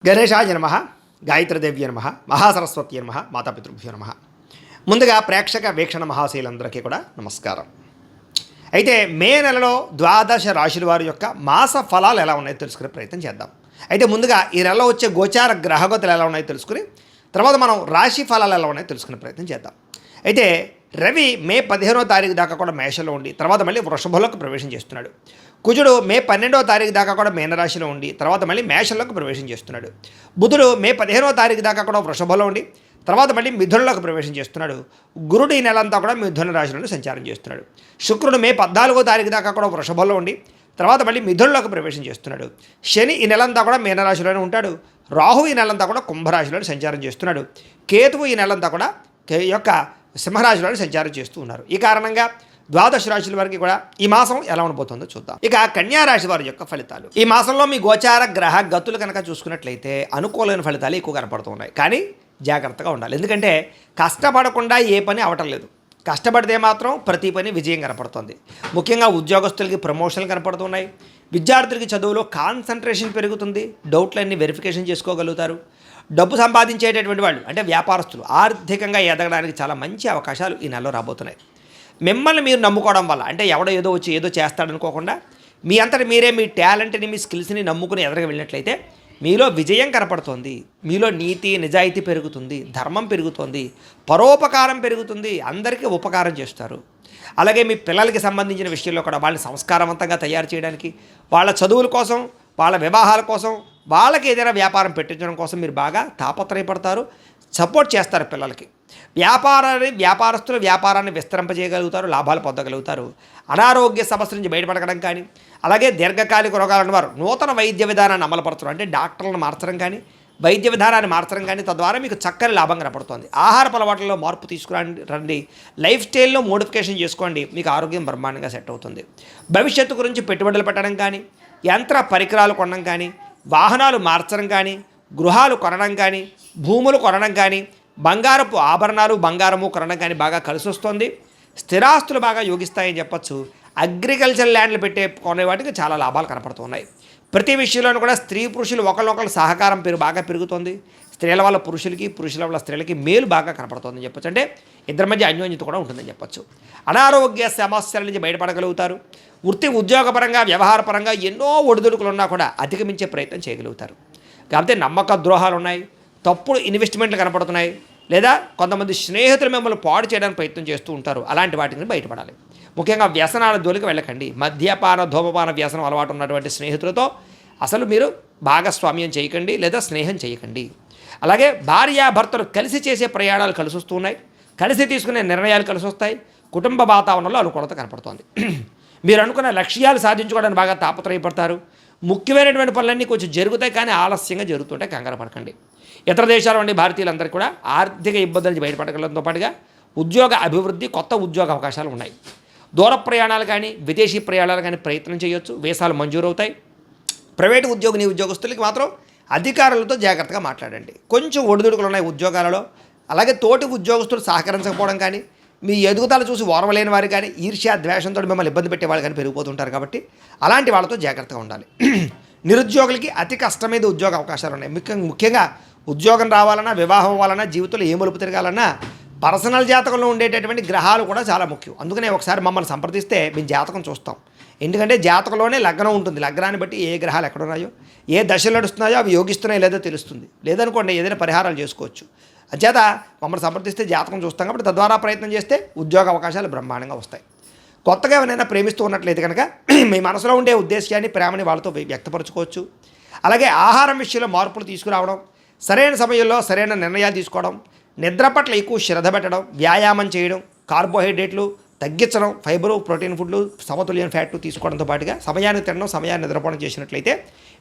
గణేశాయ నమ, గాయత్రీదేవ్య నమ, మహాసరస్వతి నమ, మాతాపితృభ్యో నమ. ముందుగా ప్రేక్షక వీక్షణ మహాశీలందరికీ కూడా నమస్కారం. అయితే మే నెలలో ద్వాదశ రాశుల వారి యొక్క మాస ఫలాలు ఎలా ఉన్నాయో తెలుసుకునే ప్రయత్నం చేద్దాం. అయితే ముందుగా ఈ నెలలో వచ్చే గోచార గ్రహగతులు ఎలా ఉన్నాయో తెలుసుకుని తర్వాత మనం రాశి ఫలాలు ఎలా ఉన్నాయో తెలుసుకునే ప్రయత్నం చేద్దాం. అయితే రవి మే 15వ తారీఖు దాకా కూడా మేషంలో ఉండి తర్వాత మళ్ళీ వృషభంలోకి ప్రవేశం చేస్తున్నాడు. కుజుడు మే 12వ తారీఖు దాకా కూడా మీనరాశిలో ఉండి తర్వాత మళ్ళీ మేషంలోకి ప్రవేశం చేస్తున్నాడు. బుధుడు మే 15వ తారీఖు దాకా కూడా వృషభంలో ఉండి తర్వాత మళ్ళీ మిథునంలోకి ప్రవేశం చేస్తున్నాడు. గురుడు ఈ నెలంతా కూడా మిథున రాశిలోనే సంచారం చేస్తున్నాడు. శుక్రుడు మే 14వ తారీఖు దాకా కూడా వృషభంలో ఉండి తర్వాత మళ్ళీ మిథునంలోకి ప్రవేశం చేస్తున్నాడు. శని ఈ నెలంతా కూడా మీనరాశిలోనే ఉంటాడు. రాహు ఈ నెలంతా కూడా కుంభరాశిలోనే సంచారం చేస్తున్నాడు. కేతువు ఈ నెలంతా కూడా యొక్క సింహరాశిలో సంచారం చేస్తూ ఉన్నారు. ఈ కారణంగా ద్వాదశ రాశుల వారికి కూడా ఈ మాసం ఎలా ఉండబోతుందో చూద్దాం. ఇక కన్యా రాశి వారి యొక్క ఫలితాలు. ఈ మాసంలో మీ గోచార గ్రహ గతులు కనుక చూసుకున్నట్లయితే అనుకూలమైన ఫలితాలు ఎక్కువ కనపడుతున్నాయి. కానీ జాగ్రత్తగా ఉండాలి. ఎందుకంటే కష్టపడకుండా ఏ పని అవటం లేదు. కష్టపడితే మాత్రం ప్రతి పని విజయం కనపడుతుంది. ముఖ్యంగా ఉద్యోగస్తులకి ప్రమోషన్లు కనపడుతున్నాయి. విద్యార్థులకి చదువులో కాన్సన్ట్రేషన్ పెరుగుతుంది. డౌట్లన్నీ వెరిఫికేషన్ చేసుకోగలుగుతారు. డబ్బు సంపాదించేటటువంటి వాళ్ళు అంటే వ్యాపారస్తులు ఆర్థికంగా ఎదగడానికి చాలా మంచి అవకాశాలు ఈ నెలలో రాబోతున్నాయి. మిమ్మల్ని మీరు నమ్ముకోవడం వల్ల అంటే ఎవడో ఏదో వచ్చి ఏదో చేస్తాడనుకోకుండా మీ అంతటి మీరే మీ టాలెంట్ని మీ స్కిల్స్ని నమ్ముకుని ఎదగ వెళ్ళినట్లయితే మీలో విజయం కనపడుతోంది. మీలో నీతి నిజాయితీ పెరుగుతుంది, ధర్మం పెరుగుతుంది, పరోపకారం పెరుగుతుంది, అందరికీ ఉపకారం చేస్తారు. అలాగే మీ పిల్లలకి సంబంధించిన విషయంలో కూడా వాళ్ళని సంస్కారవంతంగా తయారు చేయడానికి, వాళ్ళ చదువుల కోసం, వాళ్ళ వివాహాల కోసం, వాళ్ళకి ఏదైనా వ్యాపారం పెట్టించడం కోసం మీరు బాగా తాపత్రయపడతారు, సపోర్ట్ చేస్తారు పిల్లలకి. వ్యాపారస్తులు వ్యాపారాన్ని విస్తరింపజేయగలుగుతారు, లాభాలు పొందగలుగుతారు. అనారోగ్య సమస్య నుంచి బయటపడడం కానీ అలాగే దీర్ఘకాలిక రోగాలను వారు నూతన వైద్య విధానాన్ని అమలుపరచడం అంటే డాక్టర్లను మార్చడం కానీ వైద్య విధానాన్ని మార్చడం కానీ తద్వారా మీకు చక్కని లాభం కనపడుతుంది. ఆహారపు అలవాట్లలో మార్పు తీసుకురండి, లైఫ్ స్టైల్లో మోడిఫికేషన్ చేసుకోండి, మీకు ఆరోగ్యం బ్రహ్మాండంగా సెట్ అవుతుంది. భవిష్యత్తు గురించి పెట్టుబడులు పెట్టడం కానీ, యంత్ర పరికరాలు కొనడం కానీ, వాహనాలు మార్చడం కానీ, గృహాలు కొనడం కానీ, భూములు కొనడం కానీ, బంగారపు ఆభరణాలు బంగారము కొనడం కానీ బాగా కలిసి వస్తుంది. స్థిరాస్తులు బాగా యోగిస్తాయని చెప్పచ్చు. అగ్రికల్చర్ ల్యాండ్లు కొనే వాటికి చాలా లాభాలు కనపడుతున్నాయి. ప్రతి విషయంలోనూ కూడా స్త్రీ పురుషులు ఒకరినొకరు సహకారం బాగా పెరుగుతుంది. స్త్రీల వల్ల పురుషులకి, పురుషుల వల్ల స్త్రీలకి మేలు బాగా కనపడుతుందని చెప్పచ్చు. అంటే ఇద్దరి మధ్య అన్యోన్యత కూడా ఉంటుందని చెప్పచ్చు. అనారోగ్య సమస్యల నుంచి బయటపడగలుగుతారు. వృత్తి ఉద్యోగపరంగా వ్యవహారపరంగా ఎన్నో ఒడిదుడుకులు ఉన్నా కూడా అధిగమించే ప్రయత్నం చేయగలుగుతారు. కాకపోతే నమ్మక ద్రోహాలు ఉన్నాయి, తప్పుడు ఇన్వెస్ట్మెంట్లు కనపడుతున్నాయి, లేదా కొంతమంది స్నేహితులు మిమ్మల్ని పాడు చేయడానికి ప్రయత్నం చేస్తూ ఉంటారు. అలాంటి వాటిని బయటపడాలి. ముఖ్యంగా వ్యసనాల జోలికి వెళ్ళకండి. మద్యపాన ధూమపాన వ్యసనం అలవాటు ఉన్నటువంటి స్నేహితులతో అసలు మీరు భాగస్వామ్యం చేయకండి లేదా స్నేహం చేయకండి. అలాగే భార్యాభర్తలు కలిసి చేసే ప్రయాణాలు కలిసి వస్తున్నాయి, కలిసి తీసుకునే నిర్ణయాలు కలిసి వస్తాయి. కుటుంబ వాతావరణంలో అనుకూలత కనపడుతోంది. మీరు అనుకున్న లక్ష్యాలు సాధించుకోవడానికి బాగా తాపత్రయపడతారు. ముఖ్యమైనటువంటి పనులన్నీ కొంచెం జరుగుతాయి కానీ ఆలస్యంగా జరుగుతుంటాయి, కంగారు పడకండి. ఇతర దేశాల నుండి భారతీయులందరికీ కూడా ఆర్థిక ఇబ్బందుల నుంచి బయటపడగలడంతో పాటుగా ఉద్యోగ అభివృద్ధి, కొత్త ఉద్యోగ అవకాశాలు ఉన్నాయి. దూర ప్రయాణాలు కానీ విదేశీ ప్రయాణాలు కానీ ప్రయత్నం చేయొచ్చు, వీసాలు మంజూరవుతాయి. ప్రైవేటు ఉద్యోగస్తులకి మాత్రం అధికారులతో జాగ్రత్తగా మాట్లాడండి. కొంచెం ఒడిదుడుకులు ఉన్నాయి ఉద్యోగాలలో. అలాగే తోటి ఉద్యోగస్తులు సహకరించకపోవడం కానీ, మీ ఎదుగుదల చూసి ఓర్వలేని వారు కానీ, ఈర్ష్య ద్వేషంతో మిమ్మల్ని ఇబ్బంది పెట్టే వాళ్ళు కానీ పెరిగిపోతుంటారు. కాబట్టి అలాంటి వాళ్ళతో జాగ్రత్తగా ఉండాలి. నిరుద్యోగులకి అతి కష్టమైన ఉద్యోగ అవకాశాలు ఉన్నాయి. ముఖ్యంగా ఉద్యోగం రావాలన్నా, వివాహం అవ్వాలన్నా, జీవితంలో ఏ మలుపు తిరగాలన్నా పర్సనల్ జాతకంలో ఉండేటటువంటి గ్రహాలు కూడా చాలా ముఖ్యం. అందుకనే ఒకసారి మమ్మల్ని సంప్రదిస్తే మేము జాతకం చూస్తాం. ఎందుకంటే జాతకంలోనే లగ్నం ఉంటుంది. లగ్నాన్ని బట్టి ఏ గ్రహాలు ఎక్కడున్నాయో, ఏ దశలు నడుస్తున్నాయో అవి యోగిస్తున్నాయో లేదో తెలుస్తుంది. లేదనుకోండి ఏదైనా పరిహారాలు చేసుకోవచ్చు. అంచేత మమ్మల్ని సంప్రదిస్తే జాతకం చూస్తాం కాబట్టి తద్వారా ప్రయత్నం చేస్తే ఉద్యోగ అవకాశాలు బ్రహ్మాండంగా వస్తాయి. కొత్తగా ఎవరైనా ప్రేమిస్తూ ఉన్నట్లయితే కనుక మీ మనసులో ఉండే ఉద్దేశాన్ని, ప్రేమని వాళ్ళతో వ్యక్తపరచుకోవచ్చు. అలాగే ఆహారం విషయంలో మార్పులు తీసుకురావడం, సరైన సమయంలో సరైన నిర్ణయాలు తీసుకోవడం, నిద్ర పట్ల ఎక్కువ శ్రద్ధ పెట్టడం, వ్యాయామం చేయడం, కార్బోహైడ్రేట్లు తగ్గించడం, ఫైబరు ప్రోటీన్ ఫుడ్లు సమతుల్యమైన ఫ్యాట్లు తీసుకోవడంతో పాటుగా సమయాన్ని తినడం, సమయాన్ని నిద్రపోవడం చేసినట్లయితే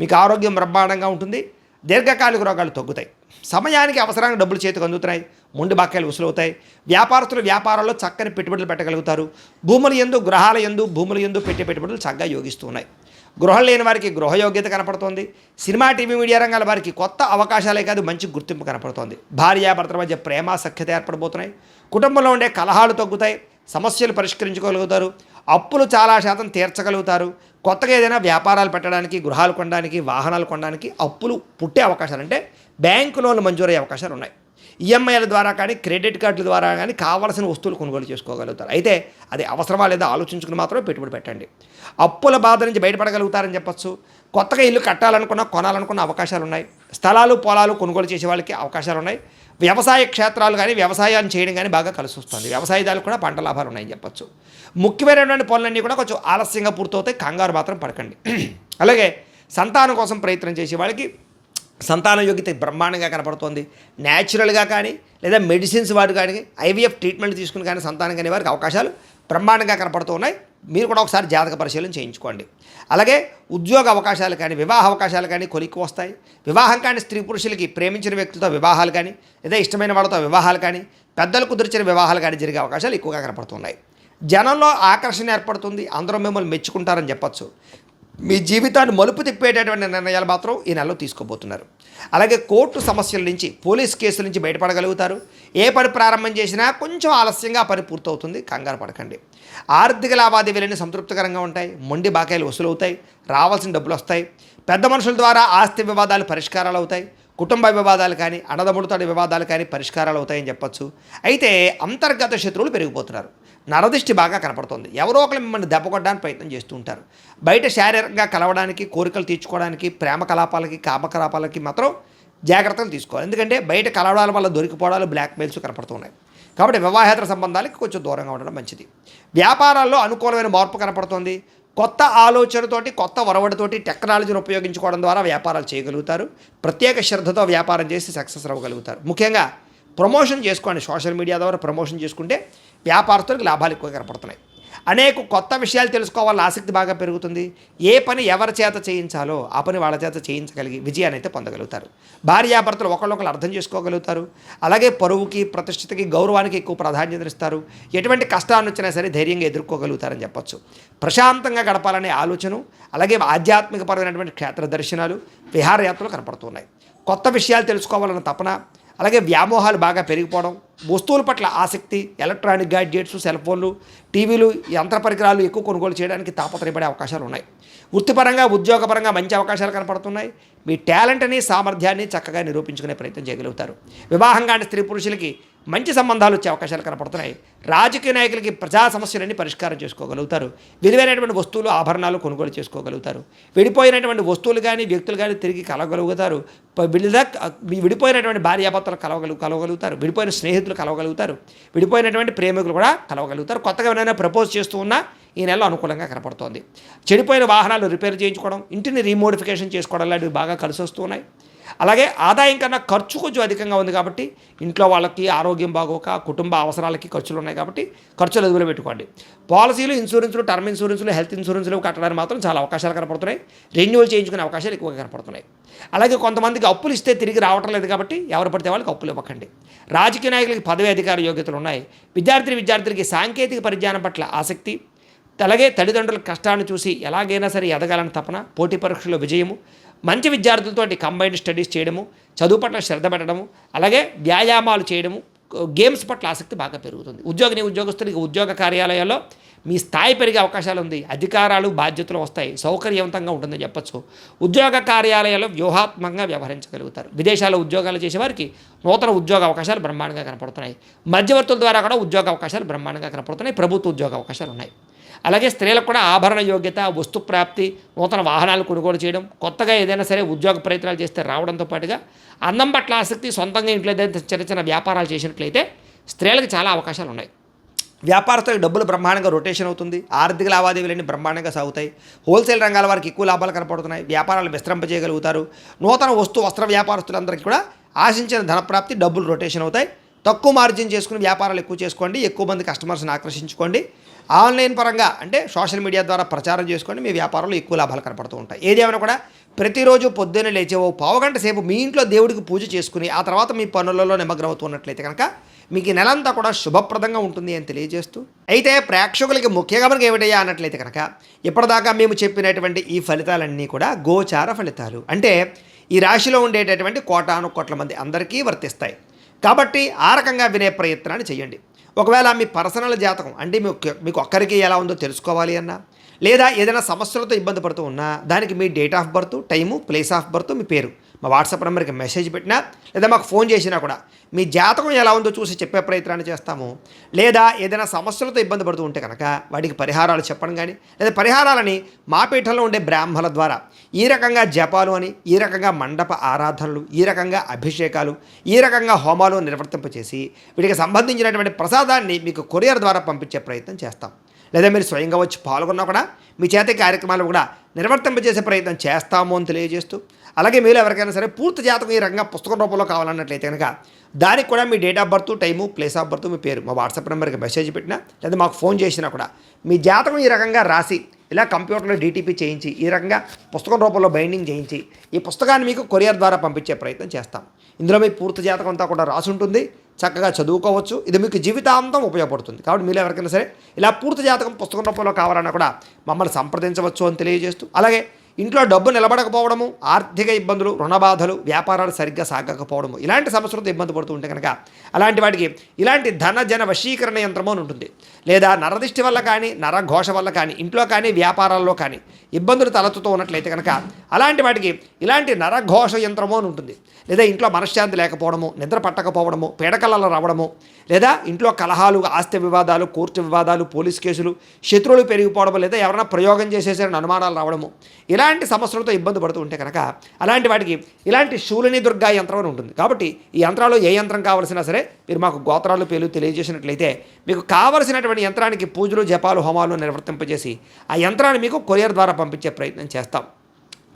మీకు ఆరోగ్యం బ్రహ్మాండంగా ఉంటుంది. దీర్ఘకాలిక రోగాలు తగ్గుతాయి. సమయానికి అవసరానికి డబ్బులు చేతికి అందుతున్నాయి. మొండి బాక్యాలు వసూలవుతాయి. వ్యాపారస్తులు వ్యాపారాల్లో చక్కని పెట్టుబడులు పెట్టగలుగుతారు. భూముల యందు, గ్రహాల యందు, భూముల యందు పెట్టే పెట్టుబడులు చక్కగా యోగిస్తూ ఉన్నాయి. గృహం లేని వారికి గృహయోగ్యత కనపడుతోంది. సినిమా, టీవీ, మీడియా రంగాల వారికి కొత్త అవకాశాలే కాదు మంచి గుర్తింపు కనపడుతోంది. భార్యాభర్తల మధ్య ప్రేమ సఖ్యత ఏర్పడబోతున్నాయి. కుటుంబంలో ఉండే కలహాలు తగ్గుతాయి. సమస్యలు పరిష్కరించుకోగలుగుతారు, అప్పులు చాలా శాతం తీర్చగలుగుతారు. కొత్తగా ఏదైనా వ్యాపారాలు పెట్టడానికి, గృహాలు కొనడానికి, వాహనాలు కొనడానికి అప్పులు పుట్టే అవకాశాలు, అంటే బ్యాంకు లోన్లు మంజూరయ్యే అవకాశాలు ఉన్నాయి. ఈఎంఐల ద్వారా కానీ, క్రెడిట్ కార్డుల ద్వారా కానీ కావాల్సిన వస్తువులు కొనుగోలు చేసుకోగలుగుతారు. అయితే అది అవసరమా లేదా ఆలోచించుకుని మాత్రమే పెట్టుబడి పెట్టండి. అప్పుల బాధ నుంచి బయటపడగలుగుతారని చెప్పచ్చు. కొత్తగా ఇల్లు కట్టాలనుకున్న, కొనాలనుకున్న అవకాశాలు ఉన్నాయి. స్థలాలు, పొలాలు కొనుగోలు చేసే వాళ్ళకి అవకాశాలు ఉన్నాయి. వ్యవసాయ క్షేత్రాలు కానీ, వ్యవసాయాన్ని చేయడం కానీ బాగా కలిసి వస్తుంది. వ్యవసాయదారులకు కూడా పంట లాభాలు ఉన్నాయని చెప్పచ్చు. ముఖ్యమైనటువంటి పనులన్నీ కూడా కొంచెం ఆలస్యంగా పూర్తవుతాయి, కంగారు మాత్రం పడకండి. అలాగే సంతానం కోసం ప్రయత్నం చేసే వాళ్ళకి సంతాన యోగ్యత బ్రహ్మాండంగా కనపడుతోంది. న్యాచురల్గా కానీ లేదా మెడిసిన్స్ వాడు కానీ, ఐవీఎఫ్ ట్రీట్మెంట్ తీసుకుని కానీ సంతానం కానీ వారికి అవకాశాలు బ్రహ్మాండంగా కనపడుతూ ఉన్నాయి. మీరు కూడా ఒకసారి జాతక పరిశీలన చేయించుకోండి. అలాగే ఉద్యోగ అవకాశాలు కానీ, వివాహ అవకాశాలు కానీ కొలిక్కి వస్తాయి. వివాహం కానీ స్త్రీ పురుషులకి ప్రేమించిన వ్యక్తులతో వివాహాలు కానీ, లేదా ఇష్టమైన వాళ్ళతో వివాహాలు కానీ, పెద్దలు కుదిర్చిన వివాహాలు కానీ జరిగే అవకాశాలు ఎక్కువగా కనపడుతున్నాయి. జనంలో ఆకర్షణ ఏర్పడుతుంది, అందరూ మిమ్మల్ని మెచ్చుకుంటారని చెప్పచ్చు. మీ జీవితాన్ని మలుపు తిప్పేటటువంటి నిర్ణయాలు మాత్రం ఈ నెలలో తీసుకోబోతున్నారు. అలాగే కోర్టు సమస్యల నుంచి, పోలీస్ కేసుల నుంచి బయటపడగలుగుతారు. ఏ పని ప్రారంభం చేసినా కొంచెం ఆలస్యంగా ఆ పని పూర్తవుతుంది, కంగారు పడకండి. ఆర్థిక లావాదేవీలన్నీ సంతృప్తికరంగా ఉంటాయి. మొండి బాకాయలు వసూలవుతాయి, రావాల్సిన డబ్బులు వస్తాయి. పెద్ద మనుషుల ద్వారా ఆస్తి వివాదాలు పరిష్కారాలు అవుతాయి. కుటుంబ వివాదాలు కానీ, అన్నదమ్ములతోటి వివాదాలు కానీ పరిష్కారాలు అవుతాయని చెప్పచ్చు. అయితే అంతర్గత శత్రువులు పెరిగిపోతున్నారు. నరదిష్టి బాగా కనపడుతుంది. ఎవరో ఒకరు మిమ్మల్ని దెబ్బ కొట్టడానికి ప్రయత్నం చేస్తూ ఉంటారు. బయట శారీరకంగా కలవడానికి, కోరికలు తీర్చుకోవడానికి, ప్రేమ కలాపాలకి, కామకలాపాలకి మాత్రం జాగ్రత్తలు తీసుకోవాలి. ఎందుకంటే బయట కలవడాల వల్ల దొరికిపోవడాలు, బ్లాక్మెయిల్స్ కనపడుతున్నాయి. కాబట్టి వివాహేతర సంబంధాలకి కొంచెం దూరంగా ఉండడం మంచిది. వ్యాపారాల్లో అనుకూలమైన మార్పు కనపడుతుంది. కొత్త ఆలోచనతోటి, కొత్త ఒరవడితోటి టెక్నాలజీని ఉపయోగించుకోవడం ద్వారా వ్యాపారాలు చేయగలుగుతారు. ప్రత్యేక శ్రద్ధతో వ్యాపారం చేసి సక్సెస్ అవ్వగలుగుతారు. ముఖ్యంగా ప్రమోషన్ చేసుకోండి. సోషల్ మీడియా ద్వారా ప్రమోషన్ చేసుకుంటే వ్యాపారస్తులకు లాభాలు ఎక్కువ కనపడుతున్నాయి. అనేక కొత్త విషయాలు తెలుసుకోవాలని ఆసక్తి బాగా పెరుగుతుంది. ఏ పని ఎవరి చేత చేయించాలో ఆ పని వాళ్ళ చేత చేయించగలిగి విజయాన్ని అయితే పొందగలుగుతారు. భార్యాభర్తలు ఒకళ్ళొకరు అర్థం చేసుకోగలుగుతారు. అలాగే పరువుకి, ప్రతిష్టతకి, గౌరవానికి ఎక్కువ ప్రాధాన్యతనిస్తారు. ఎటువంటి కష్టాన్ని వచ్చినా సరే ధైర్యంగా ఎదుర్కోగలుగుతారని చెప్పచ్చు. ప్రశాంతంగా గడపాలనే ఆలోచన, అలాగే ఆధ్యాత్మికపరమైనటువంటి క్షేత్ర దర్శనాలు, విహారయాత్రలు కనపడుతున్నాయి. కొత్త విషయాలు తెలుసుకోవాలన్న తపన, అలాగే వ్యామోహాలు బాగా పెరిగిపోవడం, వస్తువుల పట్ల ఆసక్తి, ఎలక్ట్రానిక్ గ్యాడ్జెట్స్, సెల్ ఫోన్లు, టీవీలు, యంత్ర పరికరాలు ఎక్కువ కొనుగోలు చేయడానికి తాపత్రయపడే అవకాశాలు ఉన్నాయి. వృత్తిపరంగా, ఉద్యోగపరంగా మంచి అవకాశాలు కనపడుతున్నాయి. మీ టాలెంట్ని, సామర్థ్యాన్ని చక్కగా నిరూపించుకునే ప్రయత్నం చేయగలుగుతారు. వివాహం కాని స్త్రీ పురుషులకి మంచి సంబంధాలు వచ్చే అవకాశాలు కనపడుతున్నాయి. రాజకీయ నాయకులకి ప్రజా సమస్యలన్నీ పరిష్కారం చేసుకోగలుగుతారు. విలువైనటువంటి వస్తువులు, ఆభరణాలు కొనుగోలు చేసుకోగలుగుతారు. విడిపోయినటువంటి వస్తువులు కానీ, వ్యక్తులు కానీ తిరిగి కలవగలుగుతారు. విడిపోయినటువంటి భార్యాభర్తలు కలవగలుగుతారు. విడిపోయిన స్నేహితులు కలవగలుగుతారు. విడిపోయినటువంటి ప్రేమికులు కూడా కలవగలుగుతారు. కొత్తగా ఎవరైనా ప్రపోజ్ చేస్తూ ఉన్నా ఈ నెలలో అనుకూలంగా కనపడుతోంది. చెడిపోయిన వాహనాలు రిపేర్ చేయించుకోవడం, ఇంటిని రీమోడిఫికేషన్ చేసుకోవడం లాంటివి బాగా కలిసి వస్తూ ఉన్నాయి. అలాగే ఆదాయం కన్నా ఖర్చు కొంచెం అధికంగా ఉంది కాబట్టి ఇంట్లో వాళ్ళకి ఆరోగ్యం బాగోక, కుటుంబ అవసరాలకి ఖర్చులు ఉన్నాయి కాబట్టి ఖర్చులు అదుపులో పెట్టుకోండి. పాలసీలు, ఇన్సూరెన్సులు, టర్మ్ ఇన్సూరెన్సులు, హెల్త్ ఇన్సూరెన్సులు కట్టడానికి మాత్రం చాలా అవకాశాలు కనపడుతున్నాయి. రెన్యువల్ చేయించుకునే అవకాశాలు ఎక్కువగా కనపడుతున్నాయి. అలాగే కొంతమందికి అప్పులు ఇస్తే తిరిగి రావటం లేదు కాబట్టి ఎవరు పడితే వాళ్ళకి అప్పులు ఇవ్వకండి. రాజకీయ నాయకులకి పదవి అధికార యోగ్యతలు ఉన్నాయి. విద్యార్థులకి సాంకేతిక పరిజ్ఞానం పట్ల ఆసక్తి, అలాగే తల్లిదండ్రుల కష్టాన్ని చూసి ఎలాగైనా సరే ఎదగాలని తపన, పోటీ పరీక్షల్లో విజయము, మంచి విద్యార్థులతోటి కంబైన్డ్ స్టడీస్ చేయడము, చదువు పట్ల శ్రద్ధ పెట్టడము, అలాగే వ్యాయామాలు చేయడము, గేమ్స్ పట్ల ఆసక్తి బాగా పెరుగుతుంది. ఉద్యోగస్తులకి ఉద్యోగ కార్యాలయాల్లో మీ స్థాయి పెరిగే అవకాశాలు ఉంది. అధికారాలు, బాధ్యతలు వస్తాయి. సౌకర్యవంతంగా ఉంటుందని చెప్పచ్చు. ఉద్యోగ కార్యాలయాల్లో వ్యూహాత్మకంగా వ్యవహరించగలుగుతారు. విదేశాల్లో ఉద్యోగాలు చేసేవారికి నూతన ఉద్యోగ అవకాశాలు బ్రహ్మాండంగా కనపడుతున్నాయి. మధ్యవర్తుల ద్వారా కూడా ఉద్యోగ అవకాశాలు బ్రహ్మాండంగా కనపడుతున్నాయి. ప్రభుత్వ ఉద్యోగ అవకాశాలు ఉన్నాయి. అలాగే స్త్రీలకు కూడా ఆభరణ యోగ్యత, వస్తు ప్రాప్తి, నూతన వాహనాలు కొనుగోలు చేయడం, కొత్తగా ఏదైనా సరే ఉద్యోగ ప్రయత్నాలు చేస్తే రావడంతో పాటుగా అందం పట్ల ఆసక్తి, సొంతంగా ఇంట్లో ఏదైతే చిన్న చిన్న వ్యాపారాలు చేసినట్లయితే స్త్రీలకు చాలా అవకాశాలు ఉన్నాయి. వ్యాపారస్తులకు డబ్బులు బ్రహ్మాండంగా రొటేషన్ అవుతుంది. ఆర్థిక లావాదేవీలన్నీ బ్రహ్మాండంగా సాగుతాయి. హోల్సేల్ రంగాల వారికి ఎక్కువ లాభాలు కనపడుతున్నాయి. వ్యాపారాలు విస్తరింపజేయగలుగుతారు. నూతన వస్త్ర వ్యాపారస్తులందరికీ కూడా ఆశించిన ధనప్రాప్తి, డబ్బులు రొటేషన్ అవుతాయి. తక్కువ మార్జిన్ చేసుకుని వ్యాపారాలు ఎక్కువ చేసుకోండి. ఎక్కువ మంది కస్టమర్స్ని ఆకర్షించుకోండి. ఆన్లైన్ పరంగా అంటే సోషల్ మీడియా ద్వారా ప్రచారం చేసుకోండి. మీ వ్యాపారంలో ఎక్కువ లాభాలు కనపడుతూ ఉంటాయి. ఏదేమైనా కూడా ప్రతిరోజు పొద్దున్నే లేచే ఓ పావుగంట సేపు మీ ఇంట్లో దేవుడికి పూజ చేసుకుని ఆ తర్వాత మీ పనులలో నిమగ్నమవుతున్నట్లయితే కనుక మీకు ఈ నెలంతా కూడా శుభప్రదంగా ఉంటుంది అని తెలియజేస్తూ, అయితే ప్రేక్షకులకి ముఖ్యంగా మనకి ఏమిటయ్యా అన్నట్లయితే కనుక ఇప్పటిదాకా మేము చెప్పినటువంటి ఈ ఫలితాలన్నీ కూడా గోచార ఫలితాలు. అంటే ఈ రాశిలో ఉండేటటువంటి కోటాను కోట్ల మంది అందరికీ వర్తిస్తాయి. కాబట్టి ఆ రకంగా వినే ప్రయత్నాన్ని చేయండి. ఒకవేళ మీ పర్సనల్ జాతకం అంటే మీకు ఒక్కరికి ఎలా ఉందో తెలుసుకోవాలి అన్నా, లేదా ఏదైనా సమస్యలతో ఇబ్బంది పడుతూ ఉన్నా దానికి మీ date of birth, time, place of birth, మీ పేరు మా వాట్సాప్ నెంబర్కి మెసేజ్ పెట్టినా లేదా మాకు ఫోన్ చేసినా కూడా మీ జాతకం ఎలా ఉందో చూసి చెప్పే ప్రయత్నాన్ని చేస్తాము. లేదా ఏదైనా సమస్యలతో ఇబ్బంది పడుతూ ఉంటే కనుక వాటికి పరిహారాలు చెప్పడం కానీ, లేదా పరిహారాలని మా పీఠంలో ఉండే బ్రాహ్మణుల ద్వారా ఈ రకంగా జపాలు అని, ఈ రకంగా మండప ఆరాధనలు, ఈ రకంగా అభిషేకాలు, ఈ రకంగా హోమాలు నిర్వర్తింపచేసి వీటికి సంబంధించినటువంటి ప్రసాదాన్ని మీకు కొరియర్ ద్వారా పంపించే ప్రయత్నం చేస్తాం. లేదా మీరు స్వయంగా వచ్చి పాల్గొన్నా కూడా మీ చేత కార్యక్రమాలు కూడా నిర్వర్తింపజేసే ప్రయత్నం చేస్తాము అని తెలియజేస్తూ, అలాగే మీరు ఎవరికైనా సరే పూర్తి జాతకం ఈ రకంగా పుస్తకం రూపంలో కావాలన్నట్లయితే కనుక దానికి కూడా మీ date of birth, time, place of birth, మీ పేరు మా వాట్సాప్ నెంబర్కి మెసేజ్ పెట్టినా లేదా మాకు ఫోన్ చేసినా కూడా మీ జాతకం ఈ రకంగా రాసి ఇలా కంప్యూటర్లో డీటీపీ చేయించి ఈ రకంగా పుస్తకం రూపంలో బైండింగ్ చేయించి ఈ పుస్తకాన్ని మీకు కొరియర్ ద్వారా పంపించే ప్రయత్నం చేస్తాం. ఇందులో మీ పూర్తి జాతకం అంతా కూడా రాసి ఉంటుంది, చక్కగా చదువుకోవచ్చు. ఇది మీకు జీవితాంతం ఉపయోగపడుతుంది. కాబట్టి మీరు ఎవరికైనా సరే ఇలా పూర్తి జాతకం పుస్తకం రూపంలో కావాలన్నా కూడా మమ్మల్ని సంప్రదించవచ్చు అని తెలియజేస్తూ, అలాగే ఇంట్లో డబ్బు నిలబడకపోవడము, ఆర్థిక ఇబ్బందులు, రుణ బాధలు, వ్యాపారాలు సరిగ్గా సాగకపోవడము, ఇలాంటి సమస్యలతో ఇబ్బంది పడుతూ ఉంటే కనుక అలాంటి వాటికి ఇలాంటి ధన జన వశీకరణ యంత్రము అని ఉంటుంది. లేదా నరదిష్టి వల్ల కానీ, నరఘోష వల్ల కానీ, ఇంట్లో కానీ వ్యాపారాల్లో కానీ ఇబ్బందులు తలెత్తుతూ ఉన్నట్లయితే కనుక అలాంటి వాటికి ఇలాంటి నరఘోష యంత్రము అని ఉంటుంది. లేదా ఇంట్లో మనశ్శాంతి లేకపోవడము, నిద్ర పట్టకపోవడము, పీడకలలు రావడము, లేదా ఇంట్లో కలహాలు, ఆస్తి వివాదాలు, కోర్టు వివాదాలు, పోలీస్ కేసులు, శత్రువులు పెరిగిపోవడము, లేదా ఎవరైనా ప్రయోగం చేసేసారని అనుమానాలు రావడము, ఇలాంటి సమస్యలతో ఇబ్బంది పడుతూ ఉంటే కనుక అలాంటి వాటికి ఇలాంటి శూలిని దుర్గా యంత్రం అని ఉంటుంది. కాబట్టి ఈ యంత్రాలు ఏ యంత్రం కావాల్సినా సరే మీరు మాకు గోత్రాలు పేర్లు తెలియజేసినట్లయితే మీకు కావలసినటువంటి యంత్రానికి పూజలు, జపాలు, హోమాలు నిర్వర్తింపజేసి ఆ యంత్రాన్ని మీకు కొరియర్ ద్వారా పంపించే ప్రయత్నం చేస్తాం.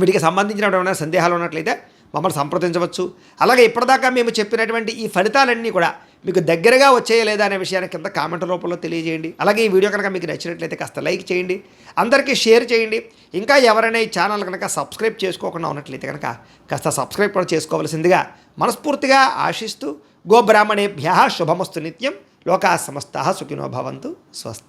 వీటికి సంబంధించినటువంటి సందేహాలు ఉన్నట్లయితే మమ్మల్ని సంప్రదించవచ్చు. అలాగే ఇప్పటిదాకా మేము చెప్పినటువంటి ఈ ఫలితాలన్నీ కూడా మీకు దగ్గరగా వచ్చాయా లేదా అనే విషయాన్ని కింద కామెంట్ రూపంలో తెలియజేయండి. అలాగే ఈ వీడియో కనుక మీకు నచ్చినట్లయితే కాస్త లైక్ చేయండి, అందరికీ షేర్ చేయండి. ఇంకా ఎవరైనా ఈ ఛానల్ కనుక సబ్స్క్రైబ్ చేసుకోకుండా ఉన్నట్లయితే కనుక కాస్త సబ్స్క్రైబ్ కూడా చేసుకోవాల్సిందిగా మనస్ఫూర్తిగా ఆశిస్తూ, గోబ్రాహ్మణేభ్యః శుభమస్తు నిత్యం, లోకాః సమస్తాః సుఖినో భవంతు. స్వస్తి.